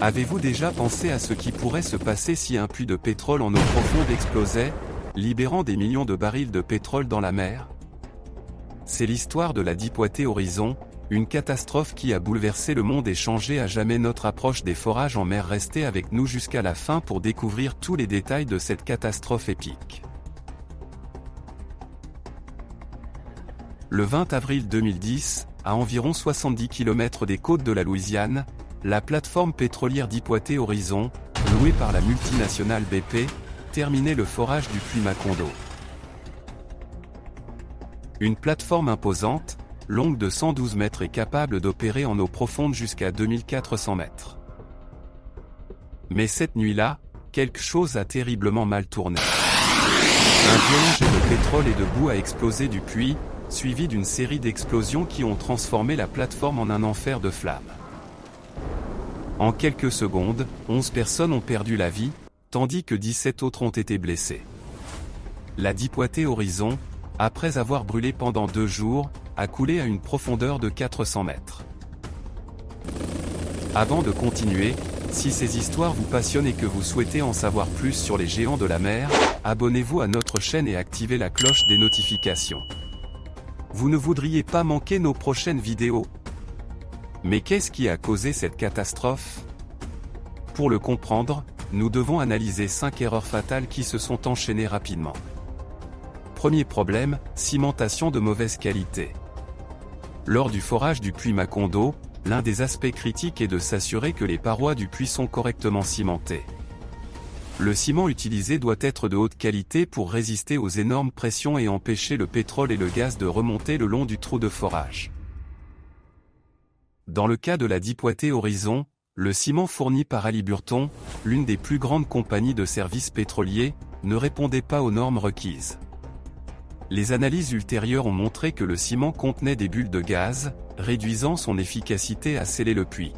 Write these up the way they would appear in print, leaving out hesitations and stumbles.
Avez-vous déjà pensé à ce qui pourrait se passer si un puits de pétrole en eau profonde explosait, libérant des millions de barils de pétrole dans la mer? C'est l'histoire de la Deepwater Horizon, une catastrophe qui a bouleversé le monde et changé à jamais notre approche des forages en mer. Restez avec nous jusqu'à la fin pour découvrir tous les détails de cette catastrophe épique. Le 20 avril 2010, à environ 70 km des côtes de la Louisiane, la plateforme pétrolière Deepwater Horizon, louée par la multinationale BP, terminait le forage du puits Macondo. Une plateforme imposante, longue de 112 mètres et capable d'opérer en eau profonde jusqu'à 2400 mètres. Mais cette nuit-là, quelque chose a terriblement mal tourné. Un violent jet de pétrole et de boue a explosé du puits, suivi d'une série d'explosions qui ont transformé la plateforme en un enfer de flammes. En quelques secondes, 11 personnes ont perdu la vie, tandis que 17 autres ont été blessées. La Deepwater Horizon, après avoir brûlé pendant 2 jours, a coulé à une profondeur de 400 mètres. Avant de continuer, si ces histoires vous passionnent et que vous souhaitez en savoir plus sur les géants de la mer, abonnez-vous à notre chaîne et activez la cloche des notifications. Vous ne voudriez pas manquer nos prochaines vidéos. Mais qu'est-ce qui a causé cette catastrophe? Pour le comprendre, nous devons analyser 5 erreurs fatales qui se sont enchaînées rapidement. Premier problème, cimentation de mauvaise qualité. Lors du forage du puits Macondo, l'un des aspects critiques est de s'assurer que les parois du puits sont correctement cimentées. Le ciment utilisé doit être de haute qualité pour résister aux énormes pressions et empêcher le pétrole et le gaz de remonter le long du trou de forage. Dans le cas de la Deepwater Horizon, le ciment fourni par Halliburton, l'une des plus grandes compagnies de services pétroliers, ne répondait pas aux normes requises. Les analyses ultérieures ont montré que le ciment contenait des bulles de gaz, réduisant son efficacité à sceller le puits.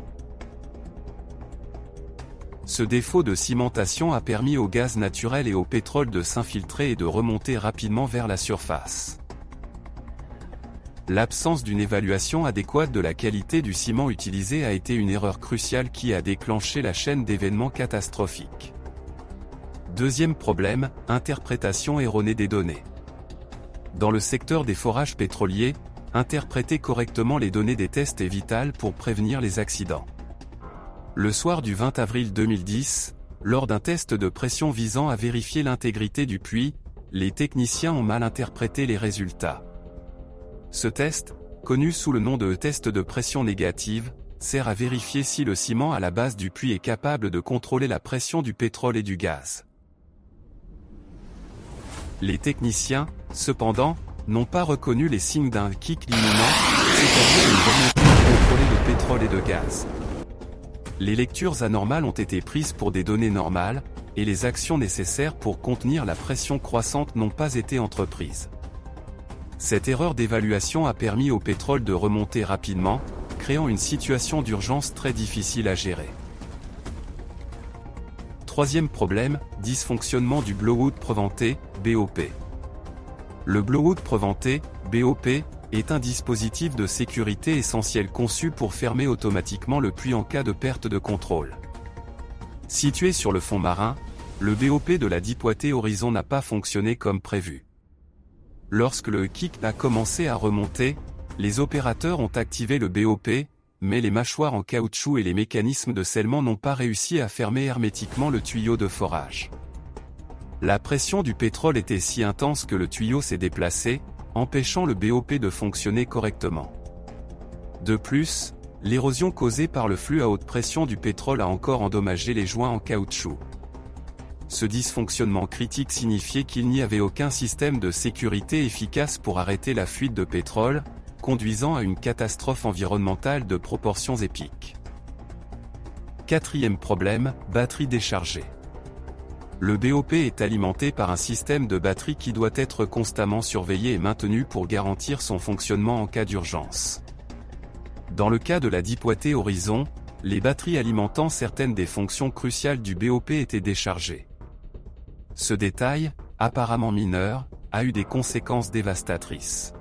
Ce défaut de cimentation a permis au gaz naturel et au pétrole de s'infiltrer et de remonter rapidement vers la surface. L'absence d'une évaluation adéquate de la qualité du ciment utilisé a été une erreur cruciale qui a déclenché la chaîne d'événements catastrophiques. Deuxième problème, interprétation erronée des données. Dans le secteur des forages pétroliers, interpréter correctement les données des tests est vital pour prévenir les accidents. Le soir du 20 avril 2010, lors d'un test de pression visant à vérifier l'intégrité du puits, les techniciens ont mal interprété les résultats. Ce test, connu sous le nom de test de pression négative, sert à vérifier si le ciment à la base du puits est capable de contrôler la pression du pétrole et du gaz. Les techniciens, cependant, n'ont pas reconnu les signes d'un kick imminent, c'est-à-dire une remontée incontrôlée de pétrole et de gaz. Les lectures anormales ont été prises pour des données normales, et les actions nécessaires pour contenir la pression croissante n'ont pas été entreprises. Cette erreur d'évaluation a permis au pétrole de remonter rapidement, créant une situation d'urgence très difficile à gérer. Troisième problème, dysfonctionnement du blowout préventé, BOP. Le blowout préventé, BOP, est un dispositif de sécurité essentiel conçu pour fermer automatiquement le puits en cas de perte de contrôle. Situé sur le fond marin, le BOP de la Deepwater Horizon n'a pas fonctionné comme prévu. Lorsque le kick a commencé à remonter, les opérateurs ont activé le BOP, mais les mâchoires en caoutchouc et les mécanismes de scellement n'ont pas réussi à fermer hermétiquement le tuyau de forage. La pression du pétrole était si intense que le tuyau s'est déplacé, empêchant le BOP de fonctionner correctement. De plus, l'érosion causée par le flux à haute pression du pétrole a encore endommagé les joints en caoutchouc. Ce dysfonctionnement critique signifiait qu'il n'y avait aucun système de sécurité efficace pour arrêter la fuite de pétrole, conduisant à une catastrophe environnementale de proportions épiques. Quatrième problème, batterie déchargée. Le BOP est alimenté par un système de batterie qui doit être constamment surveillé et maintenu pour garantir son fonctionnement en cas d'urgence. Dans le cas de la Deepwater Horizon, les batteries alimentant certaines des fonctions cruciales du BOP étaient déchargées. Ce détail, apparemment mineur, a eu des conséquences dévastatrices.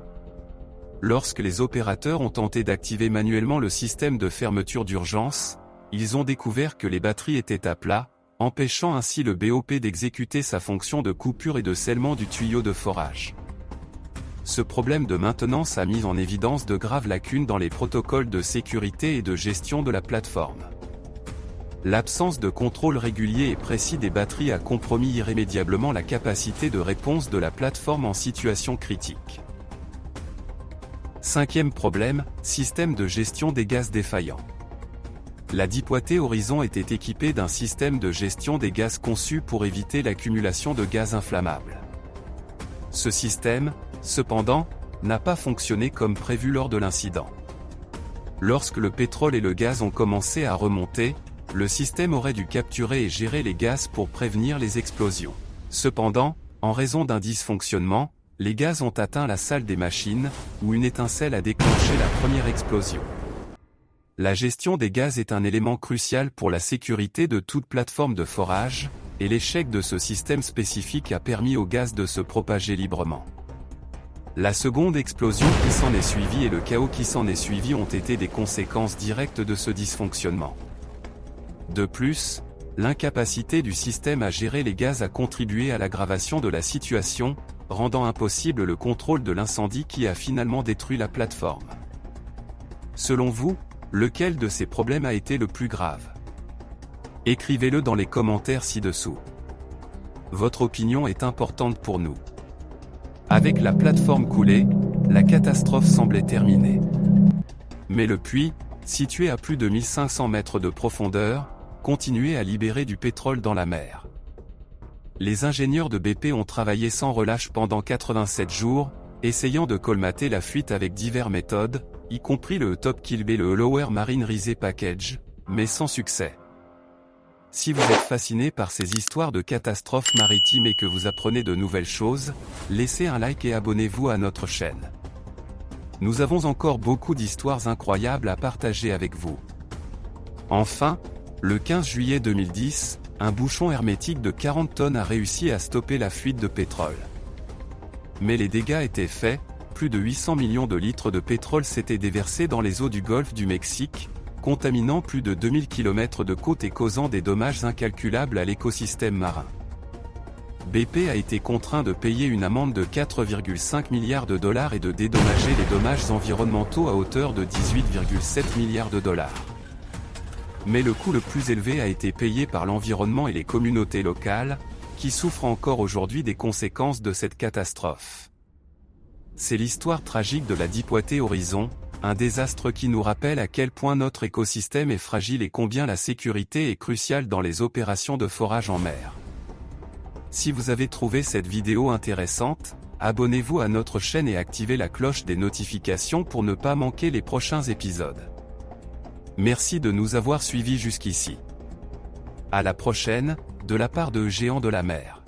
Lorsque les opérateurs ont tenté d'activer manuellement le système de fermeture d'urgence, ils ont découvert que les batteries étaient à plat, empêchant ainsi le BOP d'exécuter sa fonction de coupure et de scellement du tuyau de forage. Ce problème de maintenance a mis en évidence de graves lacunes dans les protocoles de sécurité et de gestion de la plateforme. L'absence de contrôle régulier et précis des batteries a compromis irrémédiablement la capacité de réponse de la plateforme en situation critique. Cinquième problème, système de gestion des gaz défaillant. La Deepwater Horizon était équipée d'un système de gestion des gaz conçu pour éviter l'accumulation de gaz inflammables. Ce système, cependant, n'a pas fonctionné comme prévu lors de l'incident. Lorsque le pétrole et le gaz ont commencé à remonter, le système aurait dû capturer et gérer les gaz pour prévenir les explosions. Cependant, en raison d'un dysfonctionnement, les gaz ont atteint la salle des machines, où une étincelle a déclenché la première explosion. La gestion des gaz est un élément crucial pour la sécurité de toute plateforme de forage, et l'échec de ce système spécifique a permis au gaz de se propager librement. La seconde explosion qui s'en est suivie et le chaos qui s'en est suivi ont été des conséquences directes de ce dysfonctionnement. De plus, l'incapacité du système à gérer les gaz a contribué à l'aggravation de la situation, rendant impossible le contrôle de l'incendie qui a finalement détruit la plateforme. Selon vous, lequel de ces problèmes a été le plus grave? Écrivez-le dans les commentaires ci-dessous. Votre opinion est importante pour nous. Avec la plateforme coulée, la catastrophe semblait terminée. Mais le puits, situé à plus de 1500 mètres de profondeur, continuait à libérer du pétrole dans la mer. Les ingénieurs de BP ont travaillé sans relâche pendant 87 jours, essayant de colmater la fuite avec diverses méthodes, y compris le Top Kill B et le Lower Marine Rise Package, mais sans succès. Si vous êtes fasciné par ces histoires de catastrophes maritimes et que vous apprenez de nouvelles choses, laissez un like et abonnez-vous à notre chaîne. Nous avons encore beaucoup d'histoires incroyables à partager avec vous. Enfin, le 15 juillet 2010, un bouchon hermétique de 40 tonnes a réussi à stopper la fuite de pétrole. Mais les dégâts étaient faits, plus de 800 millions de litres de pétrole s'étaient déversés dans les eaux du golfe du Mexique, contaminant plus de 2000 km de côte et causant des dommages incalculables à l'écosystème marin. BP a été contraint de payer une amende de 4,5 milliards de dollars et de dédommager les dommages environnementaux à hauteur de 18,7 milliards de dollars. Mais le coût le plus élevé a été payé par l'environnement et les communautés locales, qui souffrent encore aujourd'hui des conséquences de cette catastrophe. C'est l'histoire tragique de la Deepwater Horizon, un désastre qui nous rappelle à quel point notre écosystème est fragile et combien la sécurité est cruciale dans les opérations de forage en mer. Si vous avez trouvé cette vidéo intéressante, abonnez-vous à notre chaîne et activez la cloche des notifications pour ne pas manquer les prochains épisodes. Merci de nous avoir suivis jusqu'ici. À la prochaine, de la part de Géants de la mer.